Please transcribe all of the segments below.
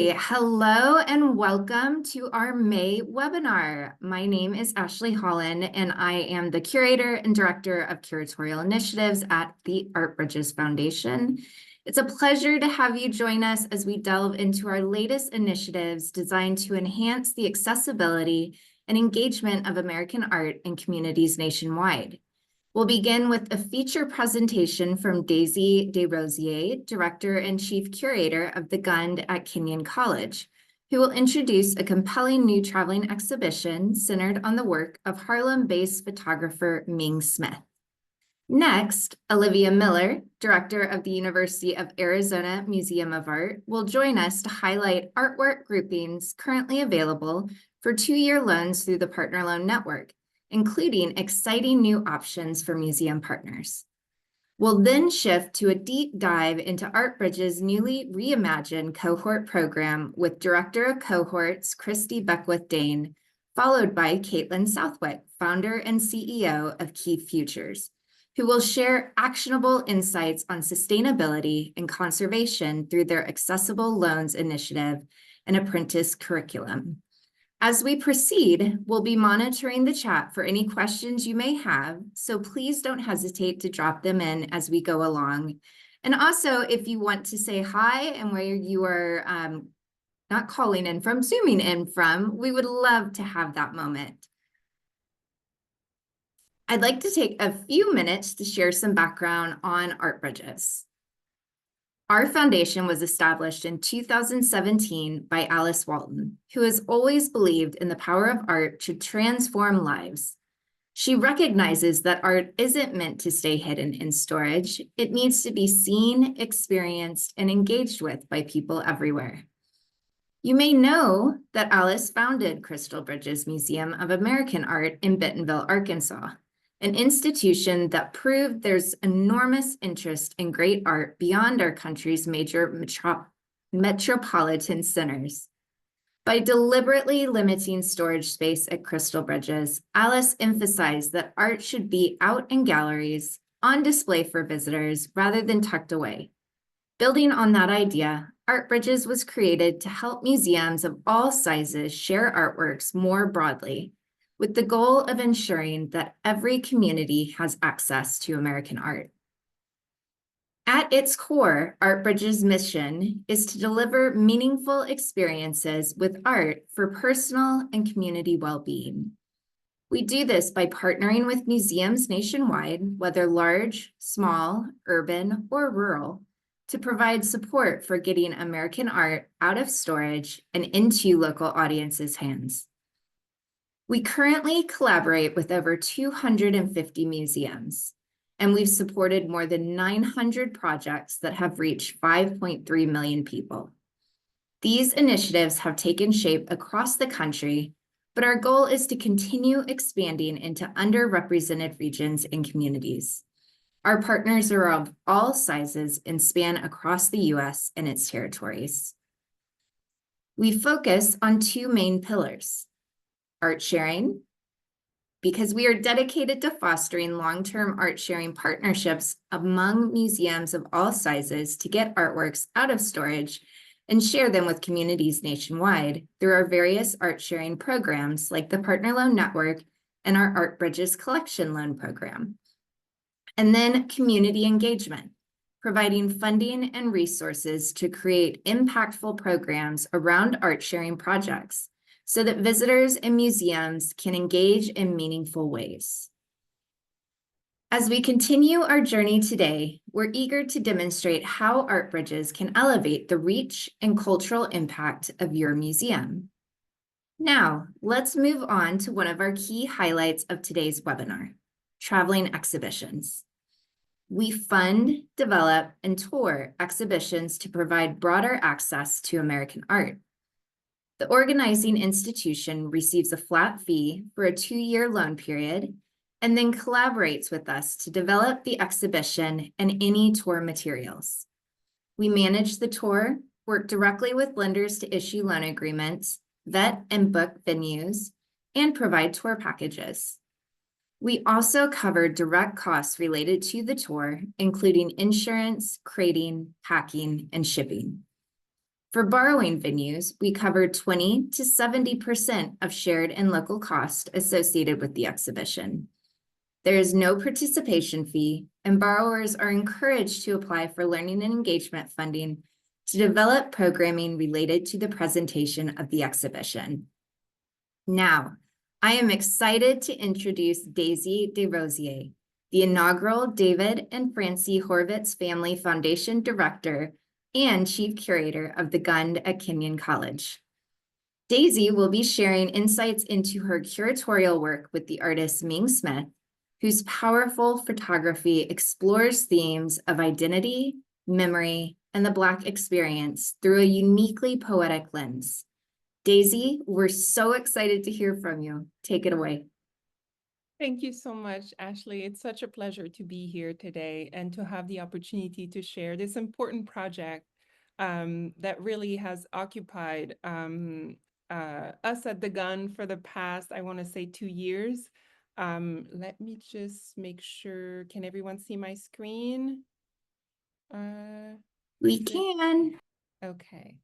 Hello and welcome to our May webinar. My name is Ashley Holland and I am the Curator and Director of Curatorial Initiatives at the Art Bridges Foundation. It's a pleasure to have you join us as we delve into our latest initiatives designed to enhance the accessibility and engagement of American art in communities nationwide. We'll begin with a feature presentation from Daisy Desrosiers, Director and Chief Curator of the GUND at Kenyon College, who will introduce a compelling new traveling exhibition centered on the work of Harlem-based photographer Ming Smith. Next, Olivia Miller, Director of the University of Arizona Museum of Art, will join us to highlight artwork groupings currently available for two-year loans through the Partner Loan Network, including exciting new options for museum partners. We'll then shift to a deep dive into Art Bridges' newly reimagined Cohort Program with Director of Cohorts, Kristi Beckwith Dane, followed by Caitlin Southwick, founder and CEO of Key Futures, who will share actionable insights on sustainability and conservation through their Accessible Loans Initiative and Apprentice curriculum. As we proceed, we'll be monitoring the chat for any questions you may have, so please don't hesitate to drop them in as we go along. And also, if you want to say hi and where you are not calling in from, zooming in from, we would love to have that moment. I'd like to take a few minutes to share some background on Art Bridges. Our foundation was established in 2017 by Alice Walton, who has always believed in the power of art to transform lives. She recognizes that art isn't meant to stay hidden in storage. It needs to be seen, experienced, and engaged with by people everywhere. You may know that Alice founded Crystal Bridges Museum of American Art in Bentonville, Arkansas, an institution that proved there's enormous interest in great art beyond our country's major metropolitan centers. By deliberately limiting storage space at Crystal Bridges, Alice emphasized that art should be out in galleries, on display for visitors, rather than tucked away. Building on that idea, Art Bridges was created to help museums of all sizes share artworks more broadly, with the goal of ensuring that every community has access to American art. At its core, Art Bridges' mission is to deliver meaningful experiences with art for personal and community well-being. We do this by partnering with museums nationwide, whether large, small, urban, or rural, to provide support for getting American art out of storage and into local audiences' hands. We currently collaborate with over 250 museums, and we've supported more than 900 projects that have reached 5.3 million people. These initiatives have taken shape across the country, but our goal is to continue expanding into underrepresented regions and communities. Our partners are of all sizes and span across the U.S. and its territories. We focus on two main pillars: art sharing, because we are dedicated to fostering long-term art sharing partnerships among museums of all sizes to get artworks out of storage and share them with communities nationwide through our various art sharing programs like the Partner Loan Network and our Art Bridges Collection Loan Program. And then community engagement, providing funding and resources to create impactful programs around art sharing projects, so that visitors and museums can engage in meaningful ways. As we continue our journey today, we're eager to demonstrate how Art Bridges can elevate the reach and cultural impact of your museum. Now, let's move on to one of our key highlights of today's webinar: traveling exhibitions. We fund, develop, and tour exhibitions to provide broader access to American art. The organizing institution receives a flat fee for a 2-year loan period and then collaborates with us to develop the exhibition and any tour materials. We manage the tour, work directly with lenders to issue loan agreements, vet and book venues, and provide tour packages. We also cover direct costs related to the tour, including insurance, crating, packing, and shipping. For borrowing venues, we cover 20 to 70% of shared and local cost associated with the exhibition. There is no participation fee, and borrowers are encouraged to apply for learning and engagement funding to develop programming related to the presentation of the exhibition. Now, I am excited to introduce Daisy Desrosiers, the inaugural David and Francie Horvitz Family Foundation Director and Chief Curator of the Gund at Kenyon College. Daisy will be sharing insights into her curatorial work with the artist Ming Smith, whose powerful photography explores themes of identity, memory, and the Black experience through a uniquely poetic lens. Daisy, we're so excited to hear from you. Take it away. Thank you so much, Ashley. It's such a pleasure to be here today and to have the opportunity to share this important project that really has occupied us at the Gun for the past, I want to say, 2 years. Let me just make sure, can everyone see my screen? We can. Okay.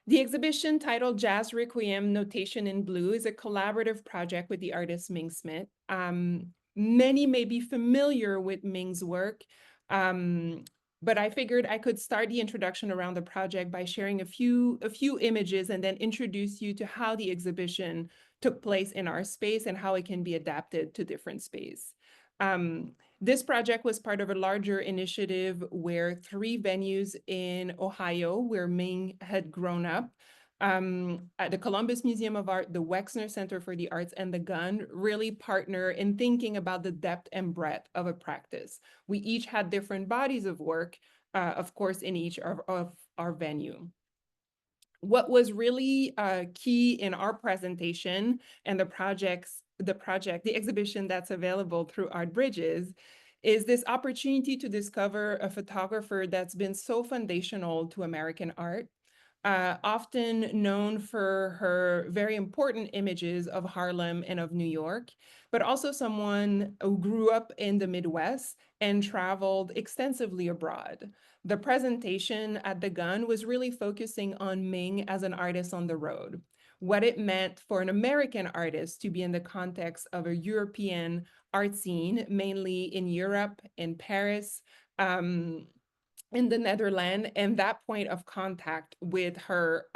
The exhibition titled Jazz Requiem Notation in Blue is a collaborative project with the artist Ming Smith. Many may be familiar with Ming's work, but I figured I could start the introduction around the project by sharing a few images and then introduce you to how the exhibition took place in our space and how it can be adapted to different space. This project was part of a larger initiative where 3 venues in Ohio, where Ming had grown up, at the Columbus Museum of Art, the Wexner Center for the Arts, and the Gun really partner in thinking about the depth and breadth of a practice. We each had different bodies of work, of course, in each of our venue. What was really key in our presentation and the exhibition that's available through Art Bridges is this opportunity to discover a photographer that's been so foundational to American art, often known for her very important images of Harlem and of New York, but also someone who grew up in the Midwest and traveled extensively abroad. The presentation at the Gun was really focusing on Ming as an artist on the road, what it meant for an American artist to be in the context of a European art scene, mainly in Europe, in Paris, in the Netherlands, and that point of contact with her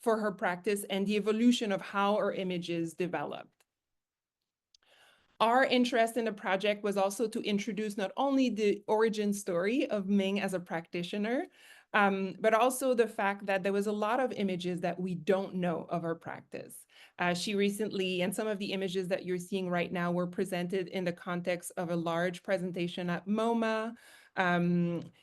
for her practice and the evolution of how her images developed. Our interest in the project was also to introduce not only the origin story of Ming as a practitioner, but also the fact that there was a lot of images that we don't know of her practice. She recently, and some of the images that you're seeing right now were presented in the context of a large presentation at MoMA.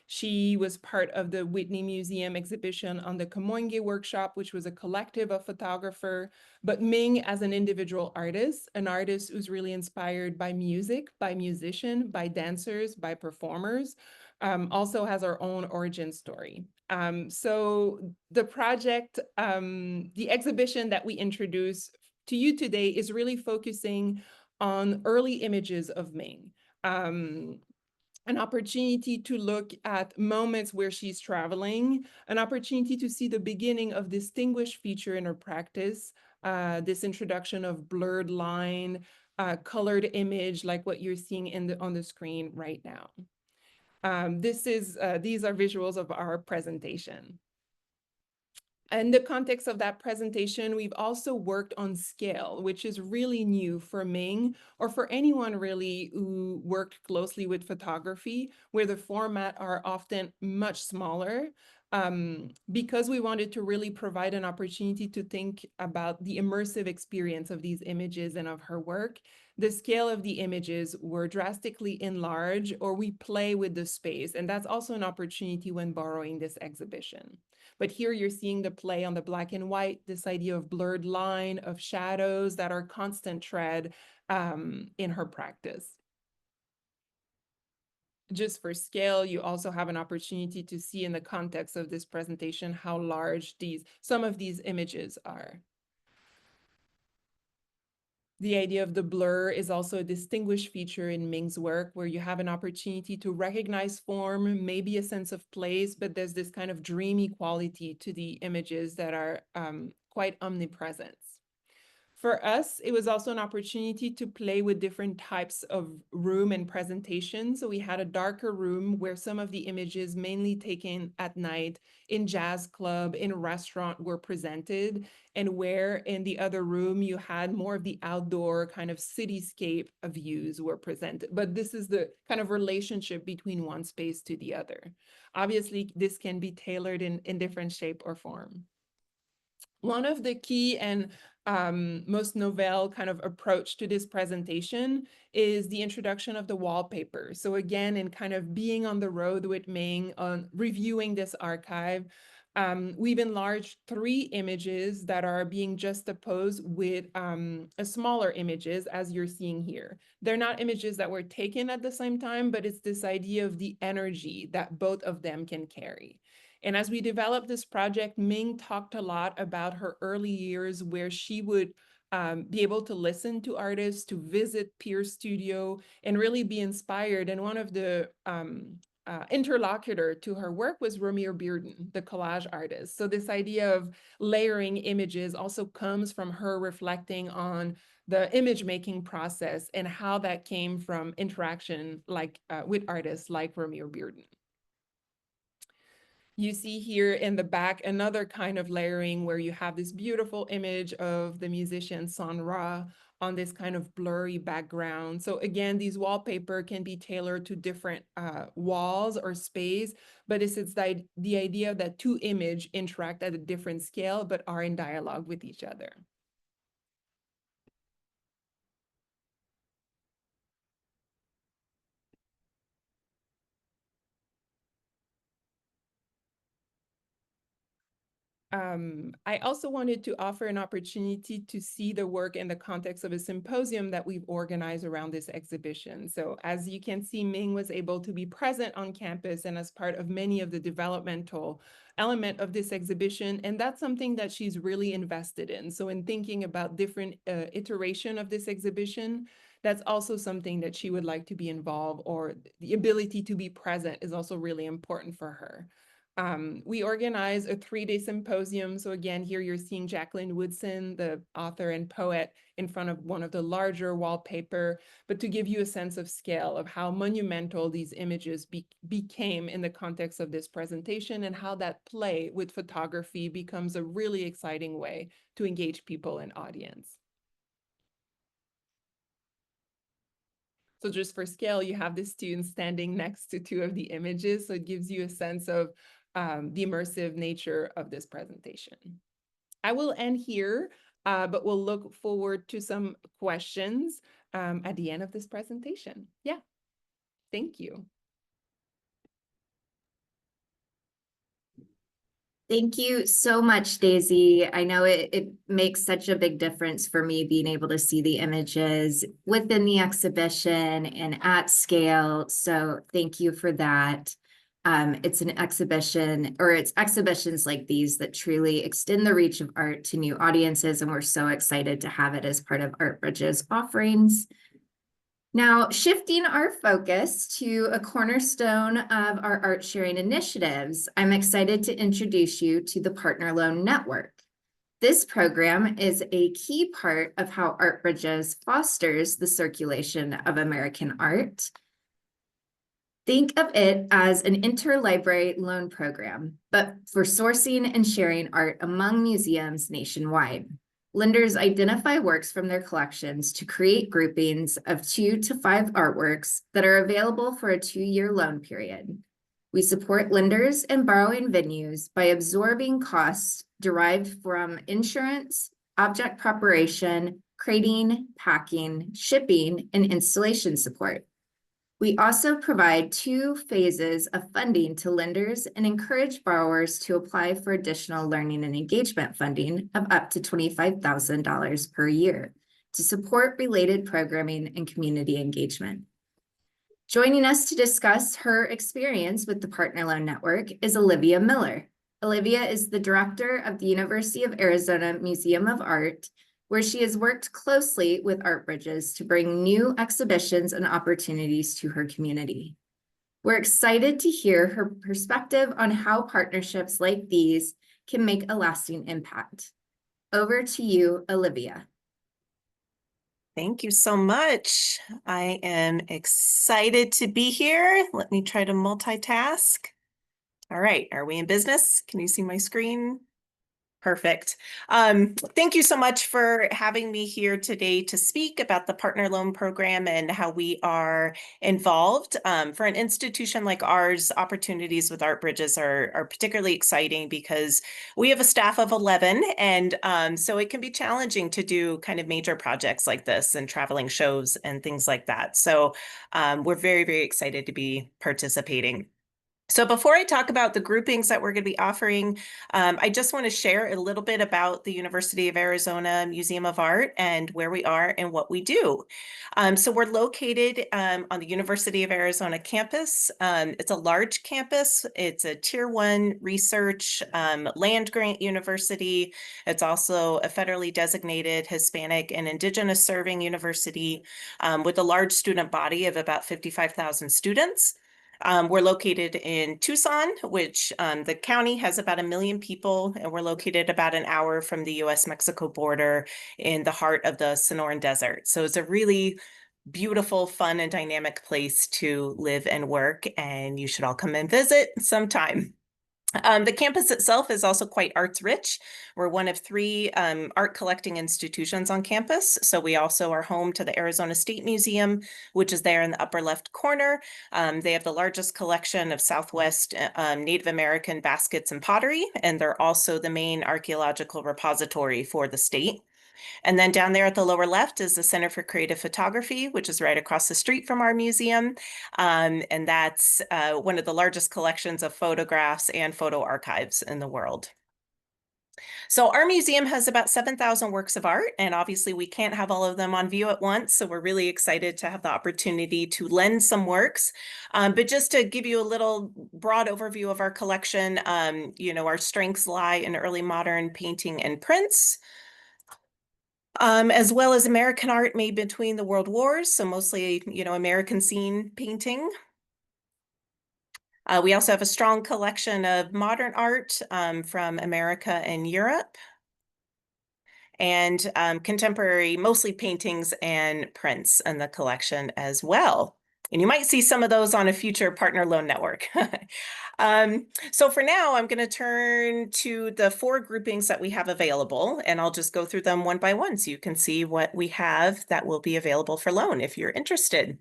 She was part of the Whitney Museum exhibition on the Kamoinge workshop, which was a collective of photographers. But Ming as an individual artist, an artist who's really inspired by music, by musicians, by dancers, by performers, also has our own origin story. So the project, the exhibition that we introduce to you today is really focusing on early images of Ming. An opportunity to look at moments where she's traveling, an opportunity to see the beginning of distinguished feature in her practice, this introduction of blurred line, colored image, like what you're seeing on the screen right now. These are visuals of our presentation. In the context of that presentation, we've also worked on scale, which is really new for Ming or for anyone really who worked closely with photography, where the format are often much smaller, because we wanted to really provide an opportunity to think about the immersive experience of these images and of her work. The scale of the images were drastically enlarged, or we play with the space, and that's also an opportunity when borrowing this exhibition. But here you're seeing the play on the black and white, this idea of blurred line, of shadows that are constant thread in her practice. Just for scale, you also have an opportunity to see in the context of this presentation how large some of these images are. The idea of the blur is also a distinguished feature in Ming's work, where you have an opportunity to recognize form, maybe a sense of place, but there's this kind of dreamy quality to the images that are quite omnipresent. For us, it was also an opportunity to play with different types of room and presentation. So we had a darker room where some of the images, mainly taken at night in jazz club, in restaurant, were presented, and where in the other room you had more of the outdoor kind of cityscape views were presented. But this is the kind of relationship between one space to the other. Obviously, this can be tailored in different shape or form. One of the key and most novel kind of approach to this presentation is the introduction of the wallpaper. So again, in kind of being on the road with Ming on reviewing this archive, we've enlarged 3 images that are being juxtaposed with smaller images, as you're seeing here. They're not images that were taken at the same time, but it's this idea of the energy that both of them can carry. And as we developed this project, Ming talked a lot about her early years where she would be able to listen to artists, to visit peer studio, and really be inspired. And one of the interlocutor to her work was Romeo Bearden, the collage artist. So this idea of layering images also comes from her reflecting on the image making process and how that came from interaction like with artists like Romeo Bearden. You see here in the back another kind of layering where you have this beautiful image of the musician Sun Ra on this kind of blurry background. So again, these wallpaper can be tailored to different walls or space, but it's the idea that 2 images interact at a different scale, but are in dialogue with each other. I also wanted to offer an opportunity to see the work in the context of a symposium that we've organized around this exhibition. So as you can see, Ming was able to be present on campus and as part of many of the developmental element of this exhibition. And that's something that she's really invested in. So in thinking about different iteration of this exhibition, that's also something that she would like to be involved, or the ability to be present is also really important for her. We organized a 3-day symposium. So again, here you're seeing Jacqueline Woodson, the author and poet, in front of one of the larger wallpaper, but to give you a sense of scale of how monumental these images became in the context of this presentation, and how that play with photography becomes a really exciting way to engage people and audience. So just for scale, you have the students standing next to 2 of the images. So it gives you a sense of the immersive nature of this presentation. I will end here, but we'll look forward to some questions at the end of this presentation. Yeah, thank you. Thank you so much, Daisy. I know it makes such a big difference for me being able to see the images within the exhibition and at scale. So thank you for that. It's an exhibition, or it's exhibitions like these that truly extend the reach of art to new audiences, and we're so excited to have it as part of Art Bridges offerings. Now, shifting our focus to a cornerstone of our art sharing initiatives, I'm excited to introduce you to the Partner Loan Network. This program is a key part of how Art Bridges fosters the circulation of American art. Think of it as an interlibrary loan program, but for sourcing and sharing art among museums nationwide. Lenders identify works from their collections to create groupings of 2 to 5 artworks that are available for a 2-year loan period. We support lenders and borrowing venues by absorbing costs derived from insurance, object preparation, crating, packing, shipping, and installation support. We also provide 2 phases of funding to lenders and encourage borrowers to apply for additional learning and engagement funding of up to $25,000 per year to support related programming and community engagement. Joining us to discuss her experience with the Partner Loan Network is Olivia Miller. Olivia is the director of the University of Arizona Museum of Art where she has worked closely with Art Bridges to bring new exhibitions and opportunities to her community. We're excited to hear her perspective on how partnerships like these can make a lasting impact. Over to you, Olivia. Thank you so much. I am excited to be here. Let me try to multitask. All right, are we in business? Can you see my screen? Perfect. Thank you so much for having me here today to speak about the Partner Loan Program and how we are involved. For an institution like ours, opportunities with Art Bridges are particularly exciting because we have a staff of 11, and so it can be challenging to do kind of major projects like this and traveling shows and things like that. So we're very, very excited to be participating. So before I talk about the groupings that we're going to be offering, I just want to share a little bit about the University of Arizona Museum of Art and where we are and what we do. So we're located on the University of Arizona campus. It's a large campus. It's a Tier 1 research land grant university. It's also a federally designated Hispanic and Indigenous serving university with a large student body of about 55,000 students. We're located in Tucson, which the county has about 1 million people, and we're located about an hour from the US-Mexico border in the heart of the Sonoran Desert. So it's a really beautiful, fun, and dynamic place to live and work, and you should all come and visit sometime. The campus itself is also quite arts rich. We're one of 3 art collecting institutions on campus. So we also are home to the Arizona State Museum, which is there in the upper left corner. They have the largest collection of Southwest Native American baskets and pottery, and they're also the main archaeological repository for the state. And then down there at the lower left is the Center for Creative Photography, which is right across the street from our museum. And that's one of the largest collections of photographs and photo archives in the world. So our museum has about 7,000 works of art, and obviously we can't have all of them on view at once. So we're really excited to have the opportunity to lend some works. But just to give you a little broad overview of our collection, our strengths lie in early modern painting and prints. As well as American art made between the world wars, so mostly, American scene painting. We also have a strong collection of modern art from America and Europe, and contemporary, mostly paintings and prints in the collection as well. And you might see some of those on a future partner loan network. So for now, I'm going to turn to the 4 groupings that we have available, and I'll just go through them one by one so you can see what we have that will be available for loan if you're interested.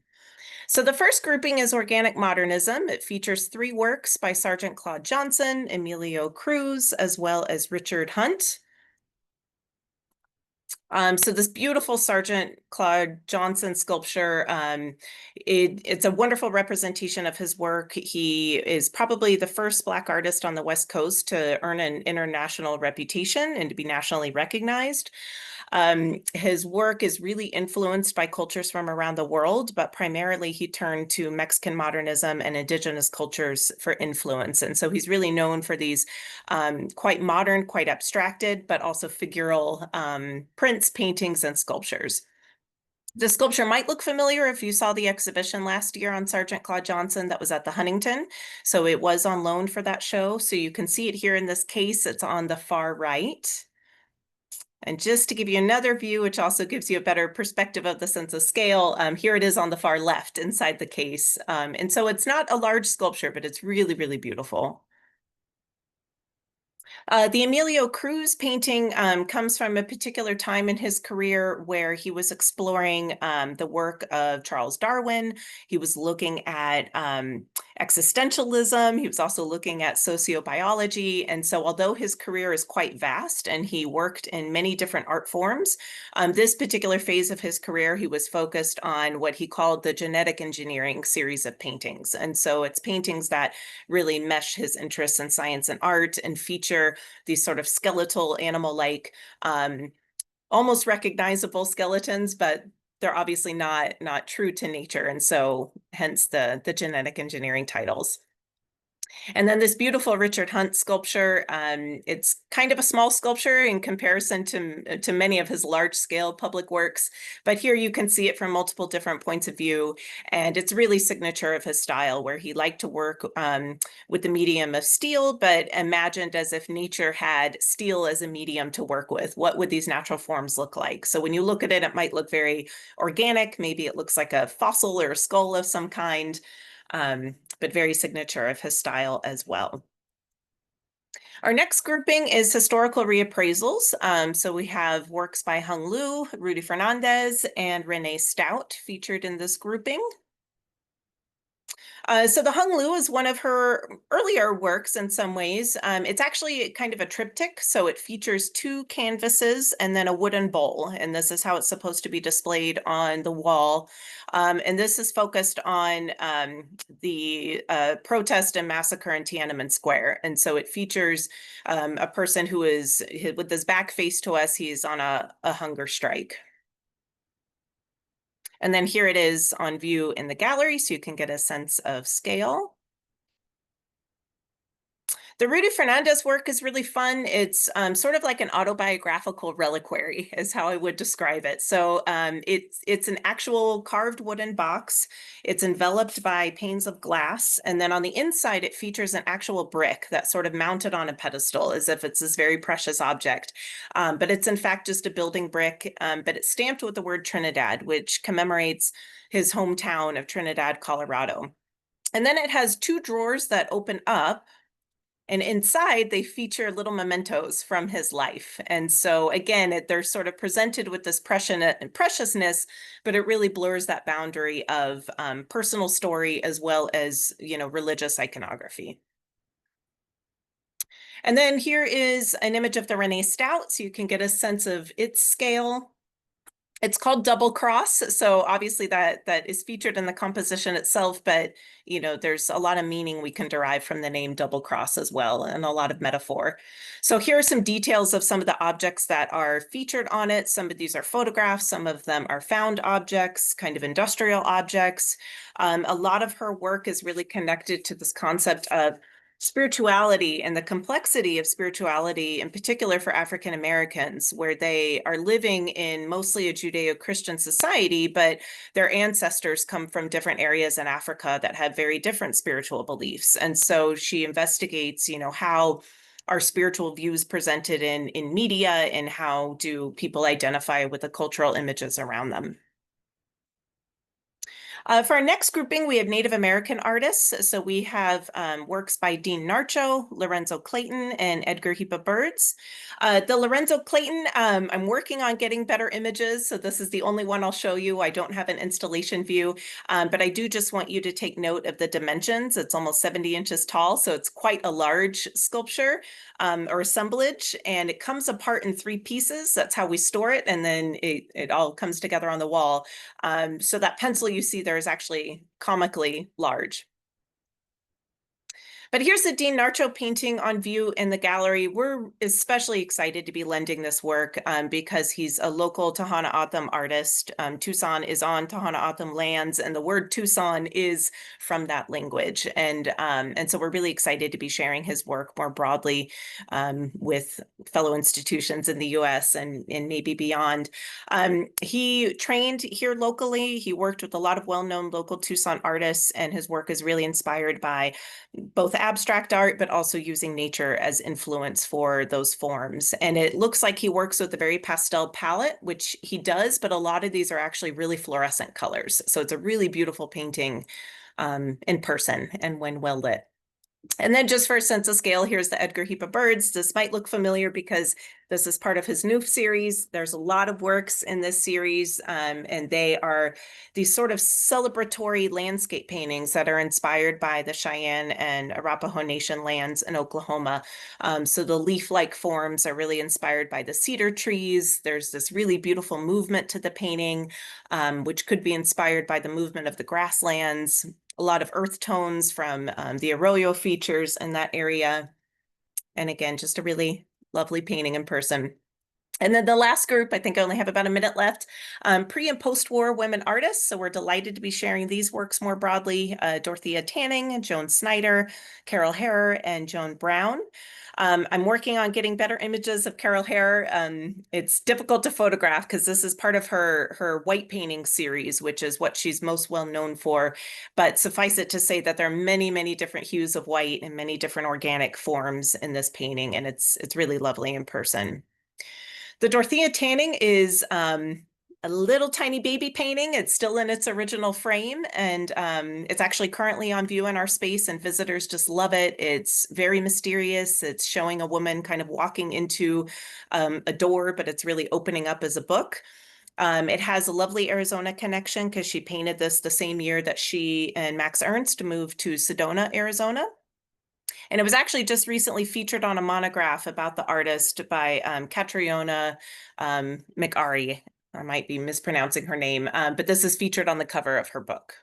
So the first grouping is Organic Modernism. It features 3 works by Sergeant Claude Johnson, Emilio Cruz, as well as Richard Hunt. So this beautiful Sergeant Claude Johnson sculpture, it's a wonderful representation of his work. He is probably the first Black artist on the West Coast to earn an international reputation and to be nationally recognized. His work is really influenced by cultures from around the world, but primarily he turned to Mexican modernism and indigenous cultures for influence. And so he's really known for these quite modern, quite abstracted, but also figural prints, paintings, and sculptures. The sculpture might look familiar if you saw the exhibition last year on Sergeant Claude Johnson that was at the Huntington. So it was on loan for that show. So you can see it here in this case. It's on the far right. And just to give you another view, which also gives you a better perspective of the sense of scale, here it is on the far left inside the case. And so it's not a large sculpture, but it's really, really beautiful. The Emilio Cruz painting comes from a particular time in his career where he was exploring the work of Charles Darwin. He was looking at existentialism. He was also looking at sociobiology. And so although his career is quite vast and he worked in many different art forms, this particular phase of his career, he was focused on what he called the genetic engineering series of paintings. And so it's paintings that really mesh his interests in science and art and feature these sort of skeletal animal-like, almost recognizable skeletons, but they're obviously not true to nature. And so hence the genetic engineering titles. And then this beautiful Richard Hunt sculpture, it's kind of a small sculpture in comparison to many of his large-scale public works, but here you can see it from multiple different points of view, and it's really signature of his style, where he liked to work with the medium of steel, but imagined as if nature had steel as a medium to work with. What would these natural forms look like? So when you look at it, it might look very organic. Maybe it looks like a fossil or a skull of some kind. But very signature of his style as well. Our next grouping is historical reappraisals. So we have works by Hung Lu, Rudy Fernandez, and Renee Stout featured in this grouping. So the Hung Lu is one of her earlier works in some ways. It's actually kind of a triptych, so it features 2 canvases and then a wooden bowl, and this is how it's supposed to be displayed on the wall. And this is focused on the protest and massacre in Tiananmen Square. And so it features a person who is, with his back face to us, he's on a hunger strike. And then here it is on view in the gallery, so you can get a sense of scale. The Rudy Fernandez work is really fun. It's sort of like an autobiographical reliquary is how I would describe it. So it's an actual carved wooden box. It's enveloped by panes of glass. And then on the inside, it features an actual brick that's sort of mounted on a pedestal as if it's this very precious object. But it's in fact just a building brick, but it's stamped with the word Trinidad, which commemorates his hometown of Trinidad, Colorado. And then it has 2 drawers that open up. And inside, they feature little mementos from his life. And so again, they're sort of presented with this preciousness, but it really blurs that boundary of personal story as well as, religious iconography. And then here is an image of the Renee Stout, so you can get a sense of its scale. It's called Double Cross, so obviously that is featured in the composition itself, but there's a lot of meaning we can derive from the name Double Cross as well, and a lot of metaphor. So here are some details of some of the objects that are featured on it. Some of these are photographs, some of them are found objects, kind of industrial objects. A lot of her work is really connected to this concept of spirituality and the complexity of spirituality, in particular for African Americans, where they are living in mostly a Judeo-Christian society, but their ancestors come from different areas in Africa that have very different spiritual beliefs. And so she investigates, how are spiritual views presented in media, and how do people identify with the cultural images around them. For our next grouping, we have Native American artists. So we have works by Dean Narcho, Lorenzo Clayton, and Edgar Heepa Birds. The Lorenzo Clayton, I'm working on getting better images, so this is the only one I'll show you. I don't have an installation view, but I do just want you to take note of the dimensions. It's almost 70 inches tall, so it's quite a large sculpture or assemblage, and it comes apart in 3 pieces. That's how we store it, and then it all comes together on the wall. So that pencil you see there is actually comically large. But here's the Dean Narcho painting on view in the gallery. We're especially excited to be lending this work because he's a local Tohono O'odham artist. Tucson is on Tohono O'odham lands, and the word Tucson is from that language. And so we're really excited to be sharing his work more broadly with fellow institutions in the US and maybe beyond. He trained here locally. He worked with a lot of well-known local Tucson artists, and his work is really inspired by both abstract art, but also using nature as influence for those forms. And it looks like he works with a very pastel palette, which he does, but a lot of these are actually really fluorescent colors. So it's a really beautiful painting in person and when well lit. And then just for a sense of scale, here's the Edgar Heepa Birds. This might look familiar because this is part of his new series. There's a lot of works in this series, and they are these sort of celebratory landscape paintings that are inspired by the Cheyenne and Arapaho Nation lands in Oklahoma. So the leaf-like forms are really inspired by the cedar trees. There's this really beautiful movement to the painting, which could be inspired by the movement of the grasslands. A lot of earth tones from the arroyo features in that area. And again, just a really lovely painting in person. And then the last group, I think I only have about a minute left, pre and post-war women artists. So we're delighted to be sharing these works more broadly. Dorothea Tanning, Joan Snyder, Carol Harrer, and Joan Brown. I'm working on getting better images of Carol Harrer. It's difficult to photograph because this is part of her white painting series, which is what she's most well known for. But suffice it to say that there are many, many different hues of white and many different organic forms in this painting, and it's really lovely in person. The Dorothea Tanning is a little tiny baby painting. It's still in its original frame, and it's actually currently on view in our space, and visitors just love it. It's very mysterious. It's showing a woman kind of walking into a door, but it's really opening up as a book. It has a lovely Arizona connection because she painted this the same year that she and Max Ernst moved to Sedona, Arizona. And it was actually just recently featured on a monograph about the artist by Catriona McAree. I might be mispronouncing her name, but this is featured on the cover of her book.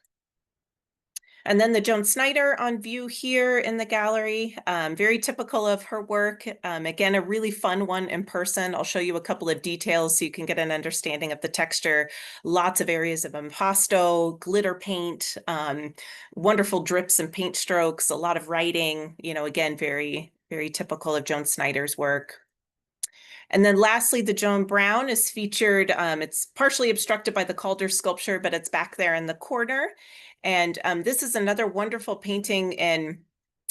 And then the Joan Snyder on view here in the gallery, very typical of her work. Again, a really fun one in person. I'll show you a couple of details so you can get an understanding of the texture. Lots of areas of impasto, glitter paint, wonderful drips and paint strokes, a lot of writing, you know, again, very, very typical of Joan Snyder's work. And then lastly, the Joan Brown is featured. It's partially obstructed by the Calder sculpture, but it's back there in the corner. And this is another wonderful painting and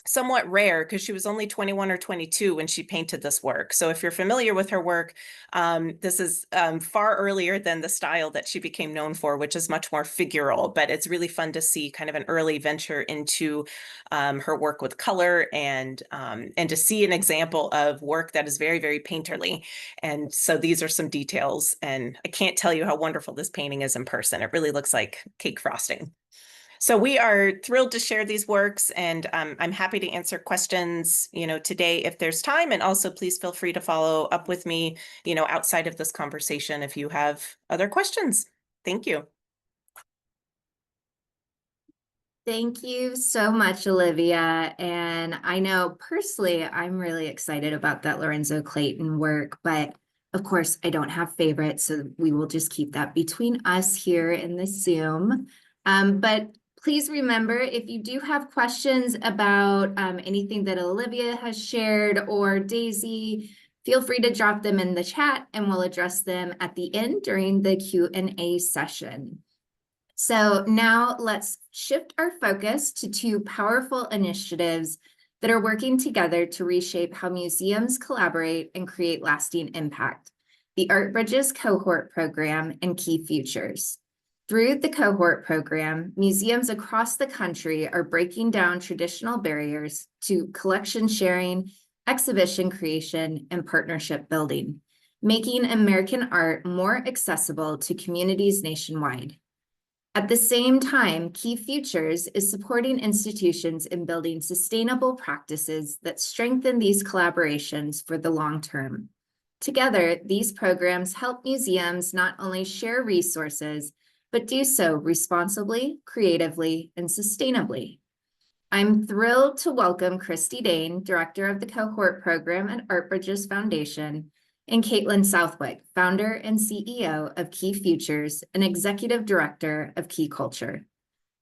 somewhat rare because she was only 21 or 22 when she painted this work. So if you're familiar with her work, this is far earlier than the style that she became known for, which is much more figural, but it's really fun to see kind of an early venture into her work with color and to see an example of work that is very, very painterly. And so these are some details, and I can't tell you how wonderful this painting is in person. It really looks like cake frosting. So we are thrilled to share these works, and I'm happy to answer questions, you know, today if there's time. And also please feel free to follow up with me, you know, outside of this conversation if you have other questions. Thank you. Thank you so much, Olivia. And I know personally, I'm really excited about that Lorenzo Clayton work, but of course, I don't have favorites, so we will just keep that between us here in the Zoom. But please remember, if you do have questions about anything that Olivia has shared or Daisy, feel free to drop them in the chat and we'll address them at the end during the Q&A session. So now let's shift our focus to two powerful initiatives that are working together to reshape how museums collaborate and create lasting impact: the Art Bridges Cohort Program and Key Futures. Through the Cohort Program, museums across the country are breaking down traditional barriers to collection sharing, exhibition creation, and partnership building, making American art more accessible to communities nationwide. At the same time, Key Futures is supporting institutions in building sustainable practices that strengthen these collaborations for the long term. Together, these programs help museums not only share resources, but do so responsibly, creatively, and sustainably. I'm thrilled to welcome Kristi Dane, Director of the Cohort Program at Art Bridges Foundation, and Caitlin Southwick, Founder and CEO of Key Futures and Executive Director of Key Culture.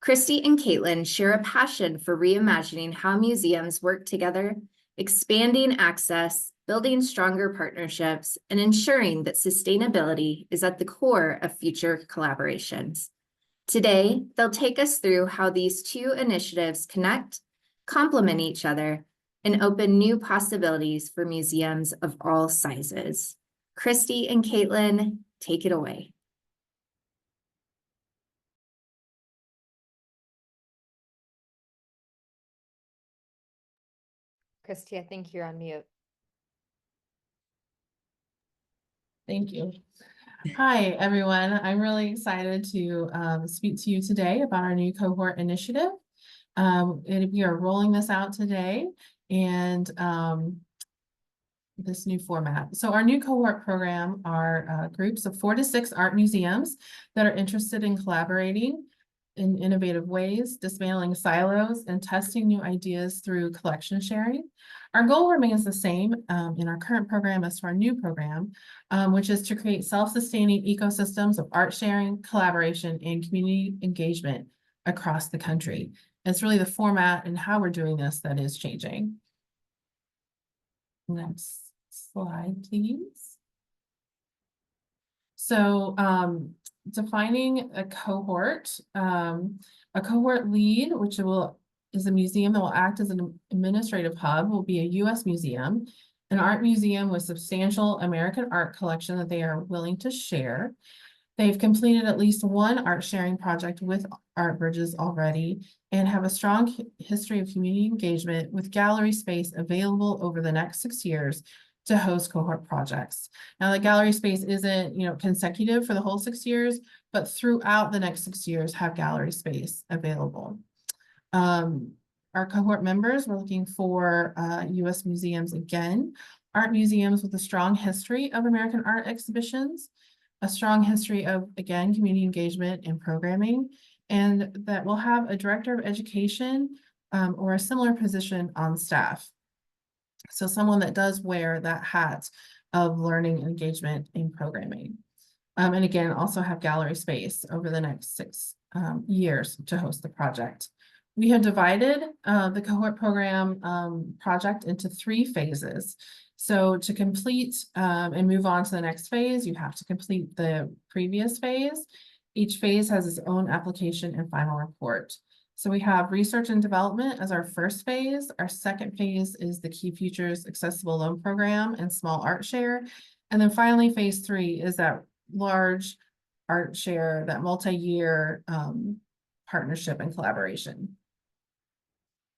Kristi and Caitlin share a passion for reimagining how museums work together, expanding access, building stronger partnerships, and ensuring that sustainability is at the core of future collaborations. Today, they'll take us through how these two initiatives connect, complement each other, and open new possibilities for museums of all sizes. Kristi and Caitlin, take it away. Kristi, I think you're on mute. Thank you. Hi, everyone. I'm really excited to speak to you today about our new cohort initiative. We are rolling this out today, and this new format. So our new cohort program are groups of 4 to 6 art museums that are interested in collaborating in innovative ways, dismantling silos and testing new ideas through collection sharing. Our goal remains the same in our current program as to our new program, which is to create self-sustaining ecosystems of art sharing, collaboration, and community engagement across the country. It's really the format and how we're doing this that is changing. Next slide, please. So defining a cohort lead, which is a museum that will act as an administrative hub, will be a U.S. museum, an art museum with substantial American art collection that they are willing to share. They've completed at least one art sharing project with Art Bridges already and have a strong history of community engagement with gallery space available over the next 6 years to host cohort projects. Now, the gallery space isn't, consecutive for the whole 6 years, but throughout the next 6 years have gallery space available. Our cohort members, we're looking for U.S. museums again, art museums with a strong history of American art exhibitions, a strong history of, again, community engagement and programming, and that will have a director of education or a similar position on staff. So someone that does wear that hat of learning, engagement, and programming. And again, also have gallery space over the next 6 years to host the project. We have divided the cohort program project into 3 phases. So to complete and move on to the next phase, you have to complete the previous phase. Each phase has its own application and final report. So we have research and development as our first phase. Our second phase is the Key Futures Accessible Loan Program and Small Art Share. And then finally, phase 3 is that large art share, that multi-year partnership and collaboration.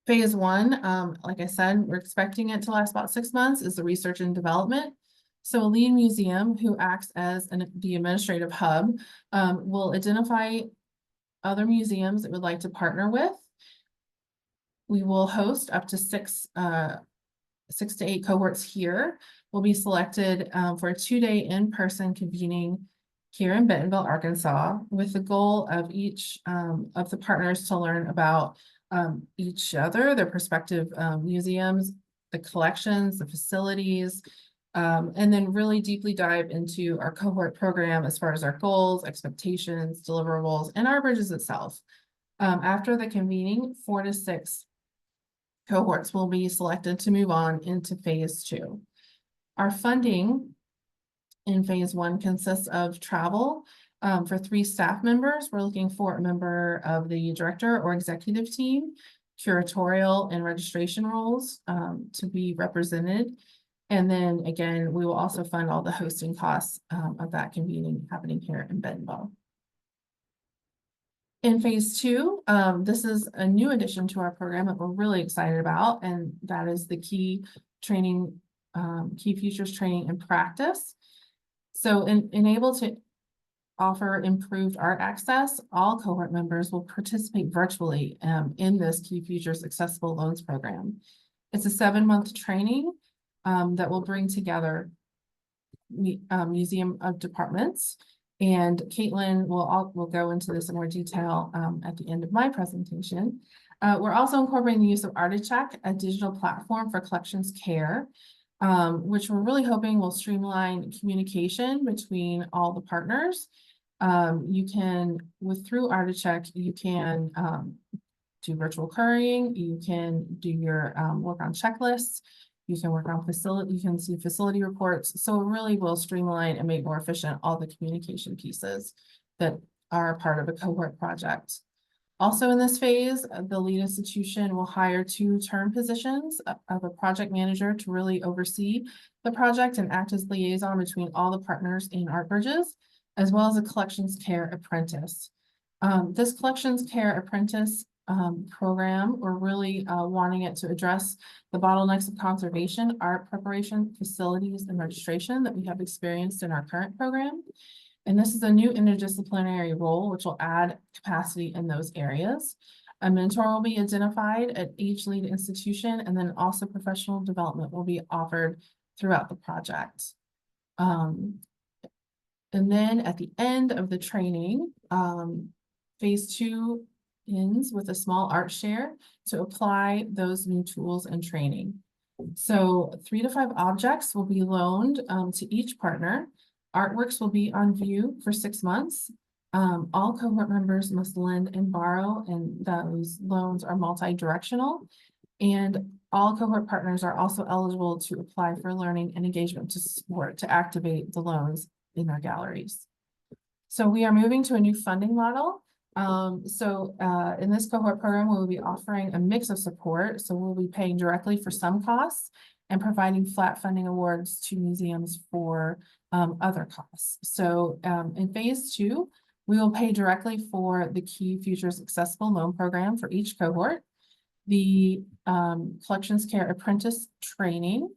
Phase 1, like I said, we're expecting it to last about 6 months, is the research and development. So a lead museum who acts as the administrative hub will identify other museums that would like to partner with. We will host up to 6 to 8 cohorts here. Will be selected for a 2-day in-person convening here in Bentonville, Arkansas, with the goal of each of the partners to learn about each other, their respective museums, the collections, the facilities, and then really deeply dive into our cohort program as far as our goals, expectations, deliverables, and our Bridges itself. After the convening, 4 to 6 cohorts will be selected to move on into phase 2. Our funding in phase 1 consists of travel for 3 staff members. We're looking for a member of the director or executive team, curatorial and registration roles to be represented. And then again, we will also fund all the hosting costs of that convening happening here in Bentonville. In phase 2, this is a new addition to our program that we're really excited about, and that is the key futures training and practice. So able to offer improved art access, all cohort members will participate virtually in this Key Futures Accessible Loans Program. It's a 7-month training that will bring together museum of departments, and Caitlin will go into this in more detail at the end of my presentation. We're also incorporating the use of Articheck, a digital platform for collections care, which we're really hoping will streamline communication between all the partners. Through Articheck, you can do virtual currying, you can do your work on checklists, you can work on you can see facility reports. So it really will streamline and make more efficient all the communication pieces that are a part of a cohort project. Also in this phase, the lead institution will hire 2 term positions of a project manager to really oversee the project and act as liaison between all the partners in Art Bridges, as well as a collections care apprentice. This collections care apprentice program, we're really wanting it to address the bottlenecks of conservation, art preparation, facilities, and registration that we have experienced in our current program. And this is a new interdisciplinary role, which will add capacity in those areas. A mentor will be identified at each lead institution, and then also professional development will be offered throughout the project. And then at the end of the training, Phase 2 ends with a small art share to apply those new tools and training. So 3 to 5 objects will be loaned to each partner. Artworks will be on view for 6 months. All cohort members must lend and borrow, and those loans are multi-directional. And all cohort partners are also eligible to apply for learning and engagement to support to activate the loans in their galleries. So we are moving to a new funding model. In this cohort program, we will be offering a mix of support. So we'll be paying directly for some costs and providing flat funding awards to museums for other costs. So in phase 2, we will pay directly for the Key Futures Accessible Loan Program for each cohort, the Collections Care Apprentice Training,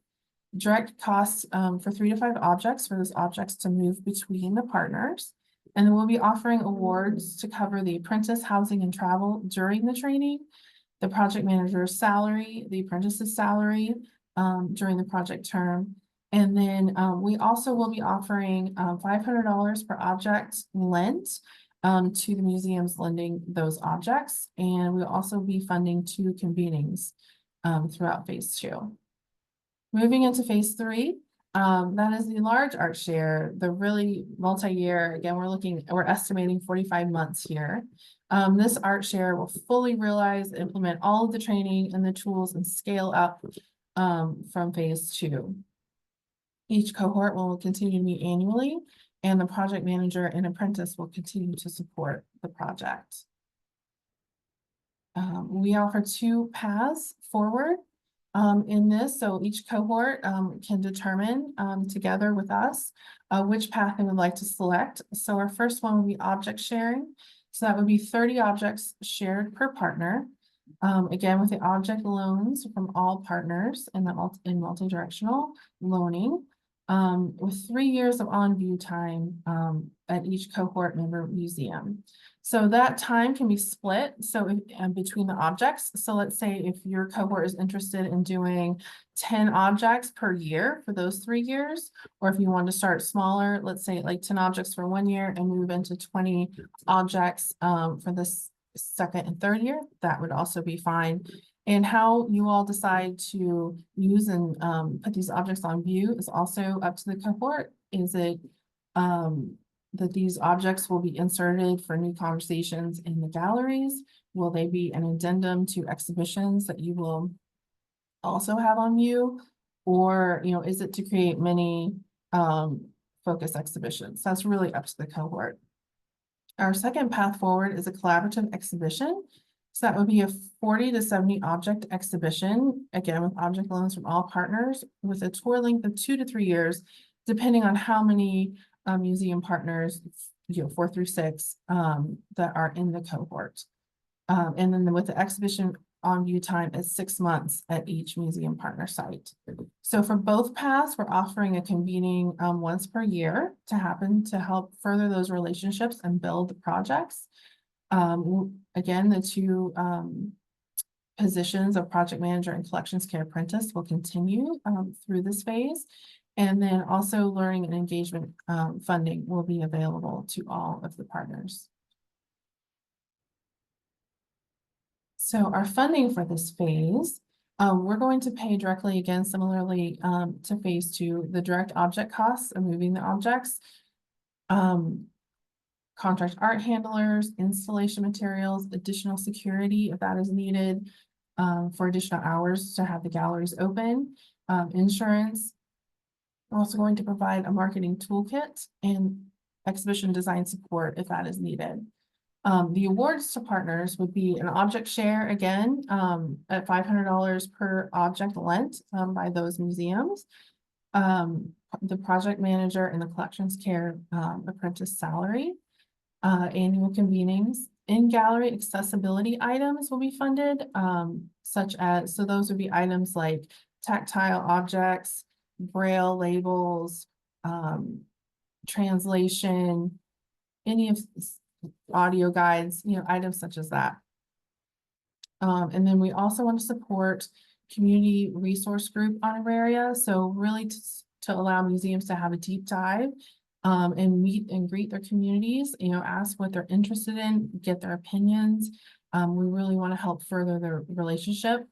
direct costs for 3 to 5 objects for those objects to move between the partners. And then we'll be offering awards to cover the apprentice housing and travel during the training, the project manager's salary, the apprentice's salary during the project term. And then we also will be offering $500 per object lent to the museums lending those objects. And we'll also be funding 2 convenings throughout phase 2. Moving into phase 3, that is the large art share, the really multi-year. Again, we're estimating 45 months here. This art share will fully realize, implement all of the training and the tools and scale up from phase 2. Each cohort will continue to meet annually, and the project manager and apprentice will continue to support the project. We offer 2 paths forward in this, so each cohort can determine together with us which path they would like to select. So our first one would be object sharing. So that would be 30 objects shared per partner. Again, with the object loans from all partners in multi-directional loaning, with 3 years of on-view time at each cohort member museum. So that time can be split between the objects. So let's say if your cohort is interested in doing 10 objects per year for those 3 years, or if you want to start smaller, let's say like 10 objects for 1 year and move into 20 objects for this second and third year, that would also be fine. And how you all decide to use and put these objects on view is also up to the cohort. Is it that these objects will be inserted for new conversations in the galleries? Will they be an addendum to exhibitions that you will also have on view? Or, is it to create many focus exhibitions? That's really up to the cohort. Our second path forward is a collaborative exhibition. So that would be a 40 to 70 object exhibition, again, with object loans from all partners, with a tour length of 2 to 3 years, depending on how many museum partners, 4 through 6, that are in the cohort. And then with the exhibition on view time is 6 months at each museum partner site. So for both paths, we're offering a convening once per year to happen to help further those relationships and build the projects. Again, the 2 positions of project manager and collections care apprentice will continue through this phase. And then also learning and engagement funding will be available to all of the partners. So our funding for this phase, we're going to pay directly, again, similarly to phase 2, the direct object costs of moving the objects, contract art handlers, installation materials, additional security if that is needed for additional hours to have the galleries open, insurance. We're also going to provide a marketing toolkit and exhibition design support if that is needed. The awards to partners would be an object share, again, at $500 per object lent by those museums. The project manager and the collections care apprentice salary. Annual convenings. In-gallery accessibility items will be funded, so those would be items like tactile objects, braille labels, translation, any of audio guides, items such as that. And then we also want to support community resource group honoraria. So really to allow museums to have a deep dive and meet and greet their communities, ask what they're interested in, get their opinions. We really want to help further their relationship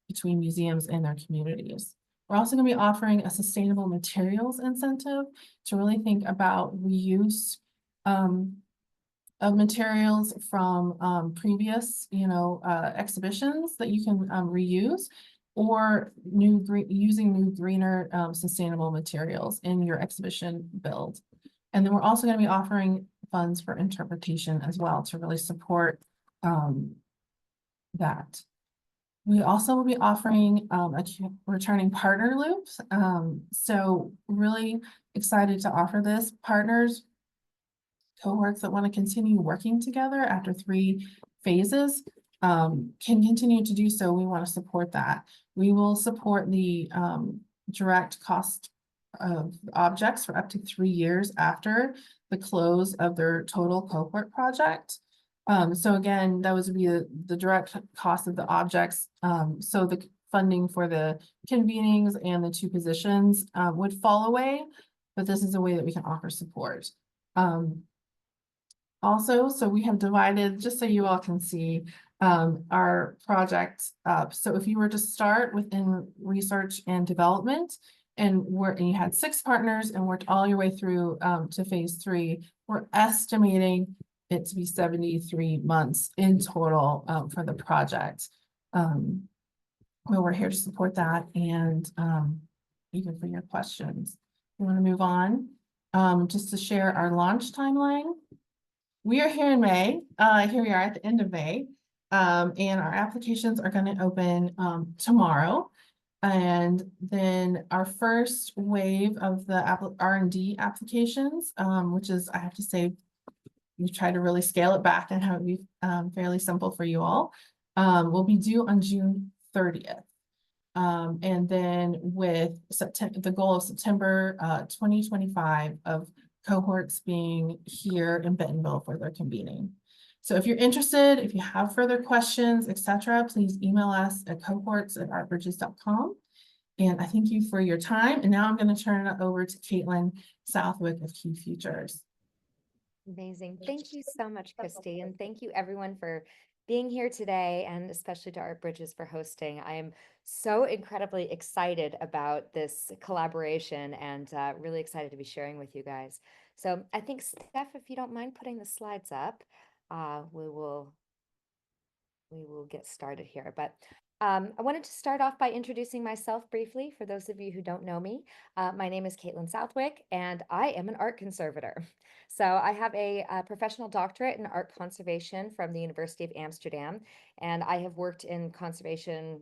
between museums and their communities. We're also going to be offering a sustainable materials incentive to really think about reuse of materials from previous, exhibitions that you can reuse, or using new greener sustainable materials in your exhibition build. And then we're also going to be offering funds for interpretation as well to really support that. We also will be offering a returning partner loop. So really excited to offer this. Partners, cohorts that want to continue working together after 3 phases can continue to do so. We want to support that. We will support the direct cost of objects for up to 3 years after the close of their total cohort project. So again, that would be the direct cost of the objects. So the funding for the convenings and the 2 positions would fall away, but this is a way that we can offer support. Also, so we have divided, just so you all can see, our project up. So if you were to start within research and development, and you had 6 partners and worked all your way through to phase 3, we're estimating it to be 73 months in total for the project. Well, we're here to support that, and even for your questions. We want to move on just to share our launch timeline. We are here in May. Here we are at the end of May, and our applications are going to open tomorrow. And then our first wave of the R&D applications, which is, I have to say, we try to really scale it back and have it be fairly simple for you all, will be due on June 30th. And then with the goal of September 2025 of cohorts being here in Bentonville for their convening. So if you're interested, if you have further questions, etc., please email us at cohorts@artbridges.com. And I thank you for your time. And now I'm going to turn it over to Caitlin Southwick of Key Futures. Amazing. Thank you so much, Kristi. And thank you everyone for being here today, and especially to Art Bridges for hosting. I am so incredibly excited about this collaboration, and really excited to be sharing with you guys. So I think, Steph, if you don't mind putting the slides up, we will get started here. But I wanted to start off by introducing myself briefly for those of you who don't know me. My name is Caitlin Southwick, and I am an art conservator. So I have a professional doctorate in art conservation from the University of Amsterdam, and I have worked in conservation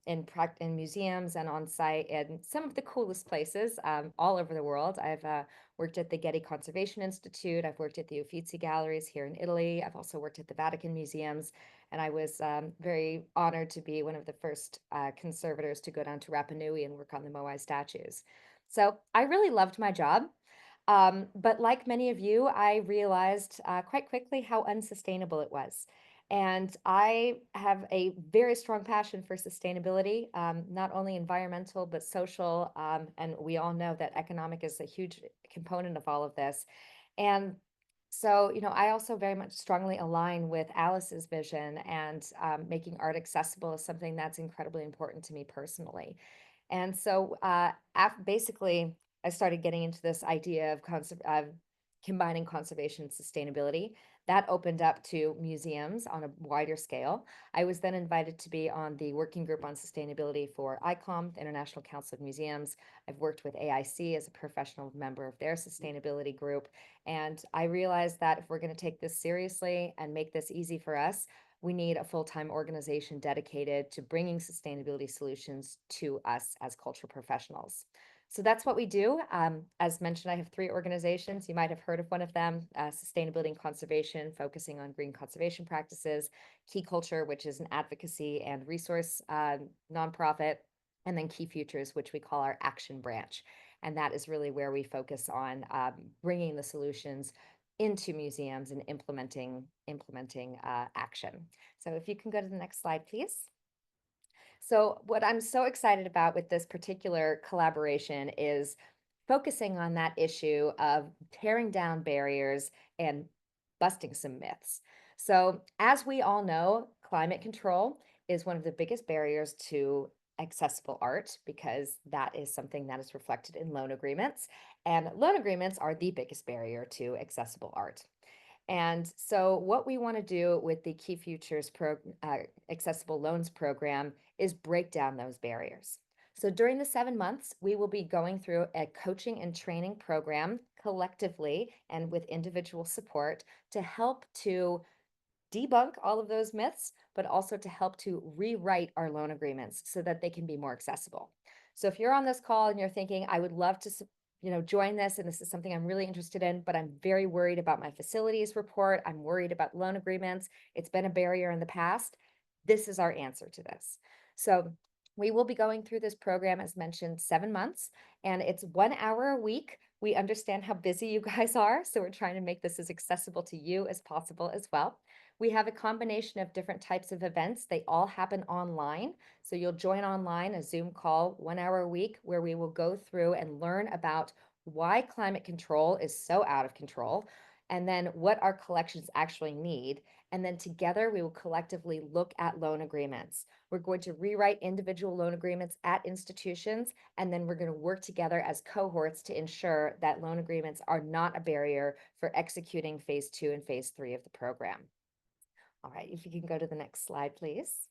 in museums and on site in some of the coolest places all over the world. I've worked at the Getty Conservation Institute. I've worked at the Uffizi Galleries here in Italy. I've also worked at the Vatican Museums, and I was very honored to be one of the first conservators to go down to Rapa Nui and work on the Moai statues. So I really loved my job. But like many of you, I realized quite quickly how unsustainable it was. And I have a very strong passion for sustainability, not only environmental, but social. And we all know that economic is a huge component of all of this. And so, I also very much strongly align with Alice's vision, and making art accessible is something that's incredibly important to me personally. And so basically, I started getting into this idea of combining conservation and sustainability. That opened up to museums on a wider scale. I was then invited to be on the working group on sustainability for ICOM, the International Council of Museums. I've worked with AIC as a professional member of their sustainability group. And I realized that if we're going to take this seriously and make this easy for us, we need a full-time organization dedicated to bringing sustainability solutions to us as cultural professionals. So that's what we do. As mentioned, I have 3 organizations. You might have heard of one of them, Sustainability and Conservation, focusing on green conservation practices, Key Culture, which is an advocacy and resource nonprofit, and then Key Futures, which we call our action branch. And that is really where we focus on bringing the solutions into museums and implementing action. So if you can go to the next slide, please. So what I'm so excited about with this particular collaboration is focusing on that issue of tearing down barriers and busting some myths. So as we all know, climate control is one of the biggest barriers to accessible art because that is something that is reflected in loan agreements. And loan agreements are the biggest barrier to accessible art. And so what we want to do with the Key Futures Accessible Loans Program is break down those barriers. So during the 7 months, we will be going through a coaching and training program collectively and with individual support to help to debunk all of those myths, but also to help to rewrite our loan agreements so that they can be more accessible. So if you're on this call and you're thinking, I would love to join this, and this is something I'm really interested in, but I'm very worried about my facilities report, I'm worried about loan agreements, it's been a barrier in the past, this is our answer to this. So we will be going through this program, as mentioned, 7 months, and it's 1 hour a week. We understand how busy you guys are, so we're trying to make this as accessible to you as possible as well. We have a combination of different types of events. They all happen online. So you'll join online a Zoom call 1 hour a week where we will go through and learn about why climate control is so out of control, and then what our collections actually need. And then together we will collectively look at loan agreements. We're going to rewrite individual loan agreements at institutions, and then we're going to work together as cohorts to ensure that loan agreements are not a barrier for executing phase 2 and phase 3 of the program. All right, if you can go to the next slide, please.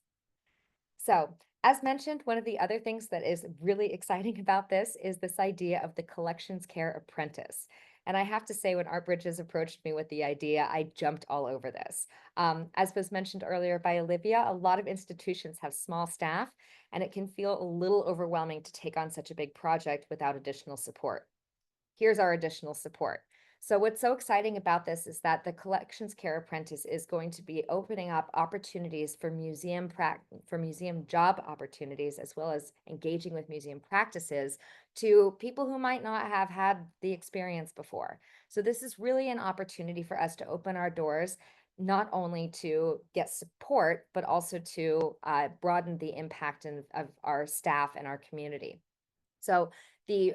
So, as mentioned, one of the other things that is really exciting about this is this idea of the collections care apprentice. And I have to say, when Art Bridges approached me with the idea, I jumped all over this. As was mentioned earlier by Olivia, a lot of institutions have small staff, and it can feel a little overwhelming to take on such a big project without additional support. Here's our additional support. So what's so exciting about this is that the Collections Care Apprentice is going to be opening up opportunities for museum job opportunities, as well as engaging with museum practices to people who might not have had the experience before. So this is really an opportunity for us to open our doors, not only to get support, but also to broaden the impact of our staff and our community. So the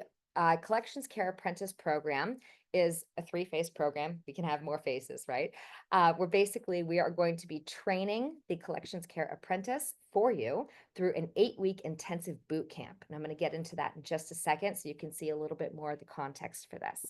Collections Care Apprentice program is a 3-phase program. We can have more phases, right? We are going to be training the Collections Care Apprentice for you through an 8-week intensive boot camp. And I'm going to get into that in just a second so you can see a little bit more of the context for this.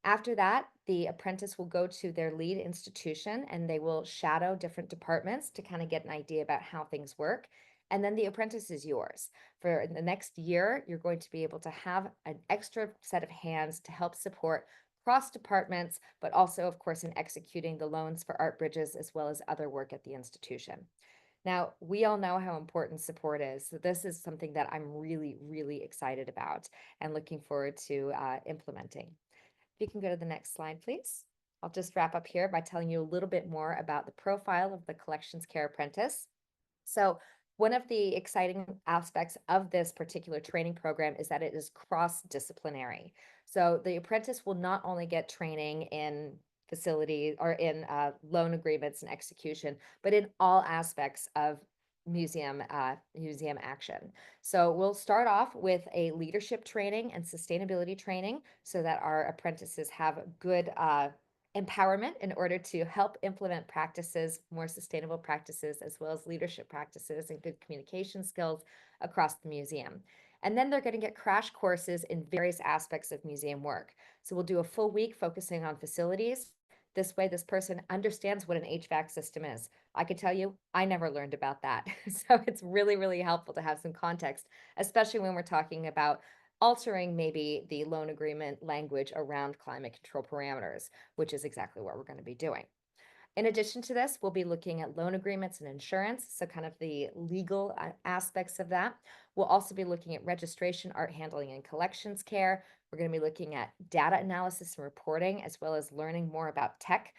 After that, the apprentice will go to their lead institution and they will shadow different departments to kind of get an idea about how things work. And then the apprentice is yours. For the next year, you're going to be able to have an extra set of hands to help support cross departments, but also, of course, in executing the loans for Art Bridges as well as other work at the institution. Now, we all know how important support is. So this is something that I'm really, really excited about and looking forward to implementing. If you can go to the next slide, please. I'll just wrap up here by telling you a little bit more about the profile of the Collections Care Apprentice. So one of the exciting aspects of this particular training program is that it is cross-disciplinary. So the apprentice will not only get training in facility or in loan agreements and execution, but in all aspects of museum action. So we'll start off with a leadership training and sustainability training so that our apprentices have good empowerment in order to help implement practices, more sustainable practices, as well as leadership practices and good communication skills across the museum. And then they're going to get crash courses in various aspects of museum work. So we'll do a full week focusing on facilities. This way, this person understands what an HVAC system is. I could tell you, I never learned about that. So it's really, really helpful to have some context, especially when we're talking about altering maybe the loan agreement language around climate control parameters, which is exactly what we're going to be doing. In addition to this, we'll be looking at loan agreements and insurance, so kind of the legal aspects of that. We'll also be looking at registration, art handling, and collections care. We're going to be looking at data analysis and reporting, as well as learning more about tech.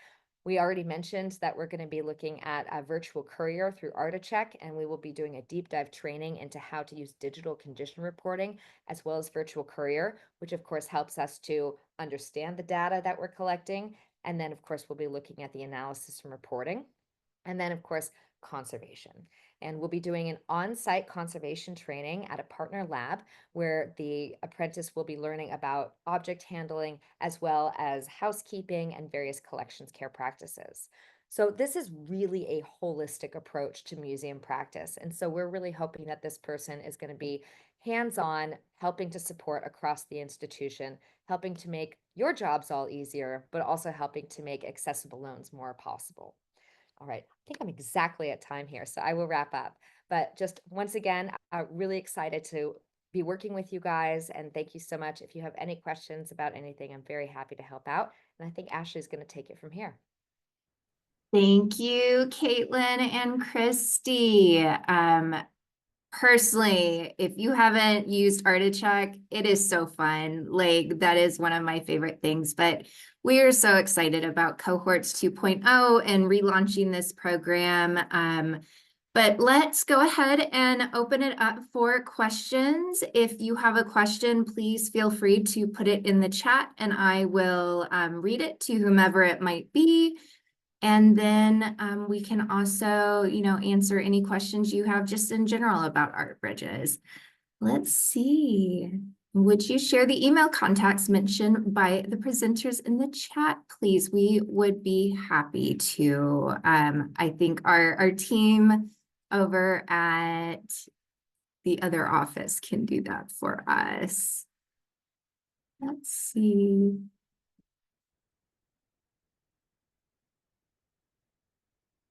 We already mentioned that we're going to be looking at a virtual courier through Articheck, and we will be doing a deep dive training into how to use digital condition reporting as well as virtual courier, which of course helps us to understand the data that we're collecting. And then of course, we'll be looking at the analysis and reporting. And then of course, conservation. And we'll be doing an on-site conservation training at a partner lab where the apprentice will be learning about object handling as well as housekeeping and various collections care practices. So this is really a holistic approach to museum practice. And so we're really hoping that this person is going to be hands-on, helping to support across the institution, helping to make your jobs all easier, but also helping to make accessible loans more possible. All right, I think I'm exactly at time here, so I will wrap up. But just once again, I'm really excited to be working with you guys, and thank you so much. If you have any questions about anything, I'm very happy to help out. And I think Ashley's going to take it from here. Thank you, Caitlin and Kristi. Personally, if you haven't used Artichoke, it is so fun. Like, that is one of my favorite things. But we are so excited about Cohorts 2.0 and relaunching this program. But let's go ahead and open it up for questions. If you have a question, please feel free to put it in the chat and I will read it to whomever it might be. And then we can also, answer any questions you have just in general about Art Bridges. Let's see. Would you share the email contacts mentioned by the presenters in the chat, please? We would be happy to. I think our team over at the other office can do that for us. Let's see.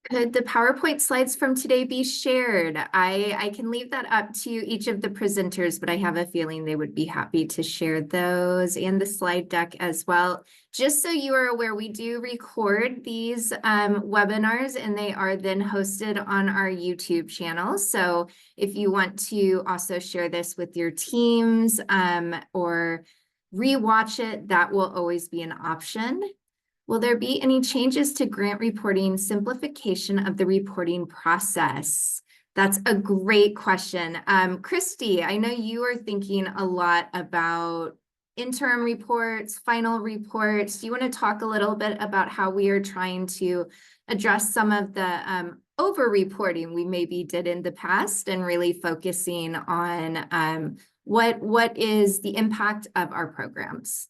Could the PowerPoint slides from today be shared? I can leave that up to each of the presenters, but I have a feeling they would be happy to share those and the slide deck as well. Just so you are aware, we do record these webinars and they are then hosted on our YouTube channel. So if you want to also share this with your teams or rewatch it, that will always be an option. Will there be any changes to grant reporting, simplification of the reporting process? That's a great question. Kristi, I know you are thinking a lot about interim reports, final reports. Do you want to talk a little bit about how we are trying to address some of the over-reporting we maybe did in the past and really focusing on what is the impact of our programs?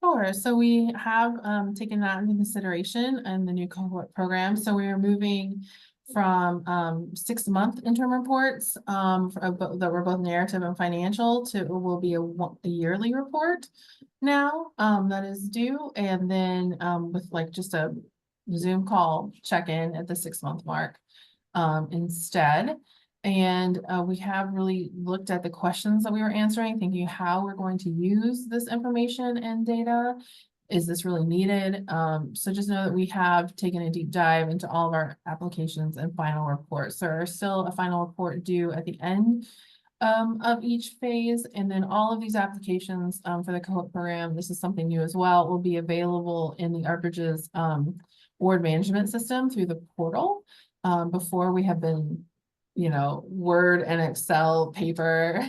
Sure. So we have taken that into consideration in the new cohort program. So we are moving from 6-month interim reports that were both narrative and financial to it will be a yearly report now that is due. And then with like just a Zoom call check-in at the 6-month mark instead. And we have really looked at the questions that we were answering, thinking how we're going to use this information and data. Is this really needed? So just know that we have taken a deep dive into all of our applications and final reports. So there's still a final report due at the end of each phase. And then all of these applications for the cohort program, this is something new as well, will be available in the Art Bridges award management system through the portal. Before we have been Word and Excel paper.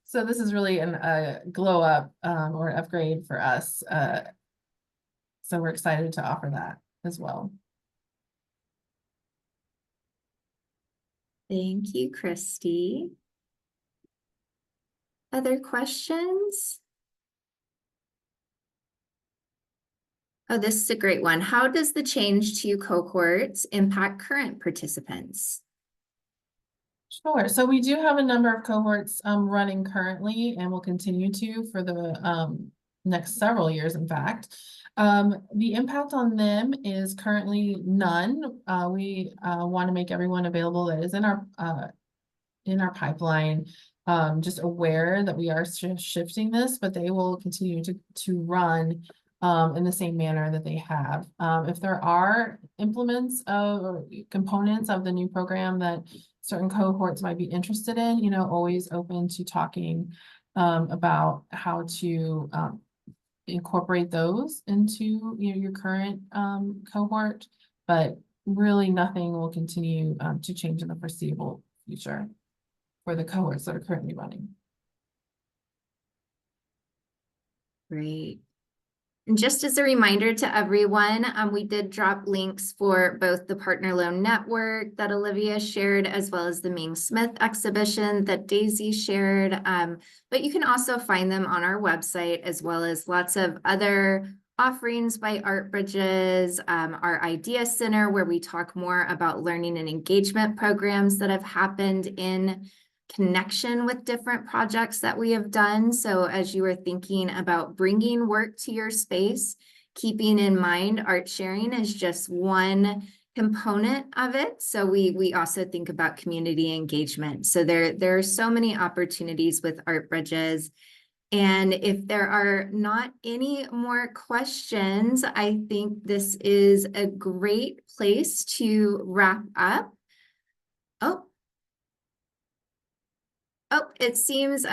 So this is really a glow up or an upgrade for us. So we're excited to offer that as well. Thank you, Kristi. Other questions? Oh, this is a great one. How does the change to cohorts impact current participants? Sure. So we do have a number of cohorts running currently and will continue to for the next several years, in fact. The impact on them is currently none. We want to make everyone available that is in our pipeline just aware that we are shifting this, but they will continue to run in the same manner that they have. If there are implements or components of the new program that certain cohorts might be interested in, always open to talking about how to incorporate those into your current cohort, but really nothing will continue to change in the foreseeable future for the cohorts that are currently running. Great. And just as a reminder to everyone, we did drop links for both the Partner Loan Network that Olivia shared, as well as the Ming Smith exhibition that Daisy shared. But you can also find them on our website, as well as lots of other offerings by Art Bridges, our Idea Center, where we talk more about learning and engagement programs that have happened in connection with different projects that we have done. So as you are thinking about bringing work to your space, keeping in mind art sharing is just one component of it. So we also think about community engagement. So there are so many opportunities with Art Bridges. And if there are not any more questions, I think this is a great place to wrap up. Oh, it seems,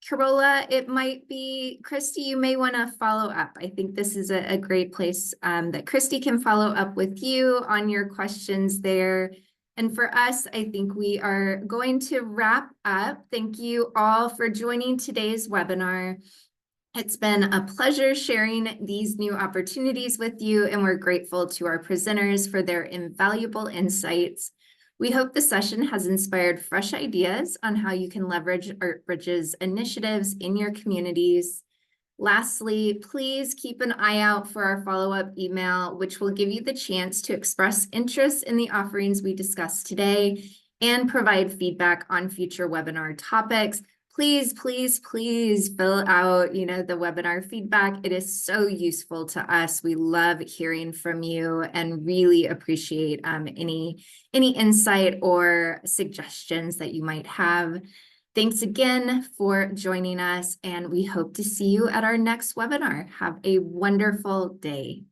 Carola, it might be, Kristi, you may want to follow up. I think this is a great place that Kristi can follow up with you on your questions there. And for us, I think we are going to wrap up. Thank you all for joining today's webinar. It's been a pleasure sharing these new opportunities with you, and we're grateful to our presenters for their invaluable insights. We hope the session has inspired fresh ideas on how you can leverage Art Bridges initiatives in your communities. Lastly, please keep an eye out for our follow-up email, which will give you the chance to express interest in the offerings we discussed today and provide feedback on future webinar topics. Please, please, please fill out, the webinar feedback. It is so useful to us. We love hearing from you and really appreciate any insight or suggestions that you might have. Thanks again for joining us, and we hope to see you at our next webinar. Have a wonderful day.